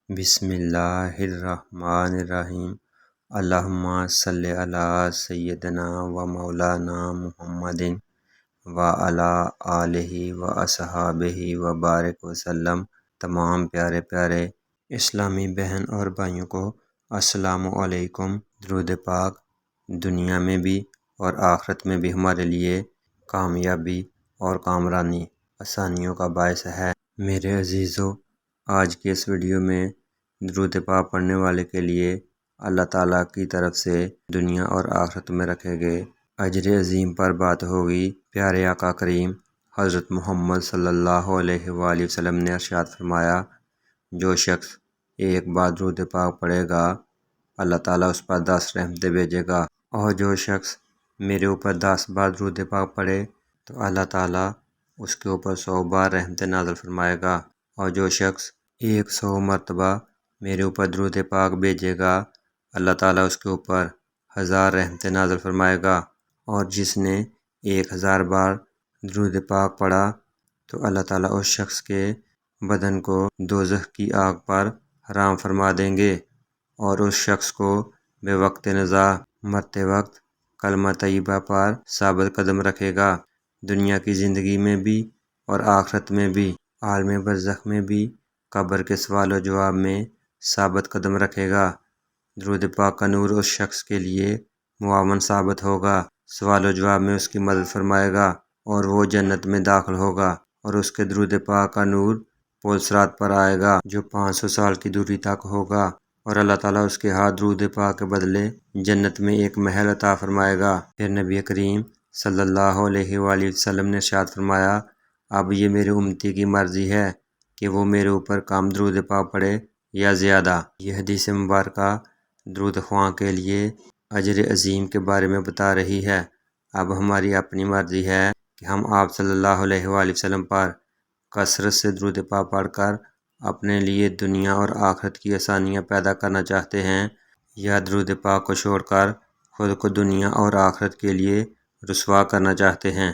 بسم اللہ الرحمن الرحیم۔ اللہم صلی علی سیدنا و مولانا محمد و علی آلہ و اصحابہ و بارک وسلم۔ تمام پیارے پیارے اسلامی بہن اور بھائیوں کو السلام علیکم۔ درود پاک دنیا میں بھی اور آخرت میں بھی ہمارے لیے کامیابی اور کامرانی آسانیوں کا باعث ہے۔ میرے عزیزو، آج کے اس ویڈیو میں درود پاک پڑھنے والے کے لیے اللہ تعالیٰ کی طرف سے دنیا اور آخرت میں رکھے گئے اجر عظیم پر بات ہوگی۔ پیارے آقا کریم حضرت محمد صلی اللہ علیہ وآلہ وسلم نے ارشاد فرمایا، جو شخص ایک بار درود پاک پڑھے گا اللہ تعالیٰ اس پر 10 رحمتیں بھیجے گا، اور جو شخص میرے اوپر 10 بار درود پاک پڑھے تو اللہ تعالیٰ اس کے اوپر 100 بار رحمتیں نازل فرمائے گا، اور جو شخص 100 مرتبہ میرے اوپر درود پاک بھیجے گا اللہ تعالیٰ اس کے اوپر 1000 رحمتیں نازل فرمائے گا، اور جس نے 1000 بار درود پاک پڑھا تو اللہ تعالیٰ اس شخص کے بدن کو دوزخ کی آگ پر حرام فرما دیں گے، اور اس شخص کو بے وقت نزاع مرتے وقت کلمہ طیبہ پر ثابت قدم رکھے گا، دنیا کی زندگی میں بھی اور آخرت میں بھی، عالم برزخ میں بھی، قبر کے سوال و جواب میں ثابت قدم رکھے گا۔ درود پاک کا نور اس شخص کے لیے معاون ثابت ہوگا، سوال و جواب میں اس کی مدد فرمائے گا، اور وہ جنت میں داخل ہوگا، اور اس کے درود پاک کا نور پل صراط پر آئے گا جو 500 سال کی دوری تک ہوگا، اور اللہ تعالیٰ اس کے ہاتھ درود پاک کے بدلے جنت میں ایک محل عطا فرمائے گا۔ پھر نبی کریم صلی اللہ علیہ وآلہ وسلم نے ارشاد فرمایا، اب یہ میرے امتی کی مرضی ہے کہ وہ میرے اوپر کم درود پاک پڑھے یا زیادہ۔ یہ حدیث مبارکہ درود خواں کے لیے اجر عظیم کے بارے میں بتا رہی ہے۔ اب ہماری اپنی مرضی ہے کہ ہم آپ صلی اللہ علیہ وآلہ وسلم پر کثرت سے درود پاک پڑھ کر اپنے لیے دنیا اور آخرت کی آسانیاں پیدا کرنا چاہتے ہیں، یا درود پاک کو چھوڑ کر خود کو دنیا اور آخرت کے لیے رسوا کرنا چاہتے ہیں،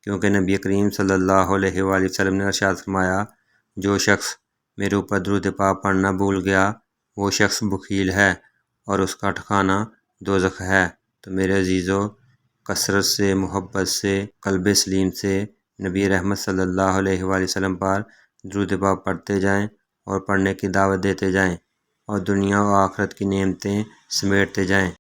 کیونکہ نبی کریم صلی اللہ علیہ وآلہ وسلم نے ارشاد فرمایا، جو شخص میرے اوپر درود پاک پڑھنا بھول گیا وہ شخص بخیل ہے اور اس کا ٹھکانہ دوزخ ہے۔ تو میرے عزیزو، کثرت سے، محبت سے، قلب سلیم سے نبی رحمت صلی اللہ علیہ وآلہ وسلم پر درود پاک پڑھتے جائیں اور پڑھنے کی دعوت دیتے جائیں، اور دنیا و آخرت کی نعمتیں سمیٹتے جائیں۔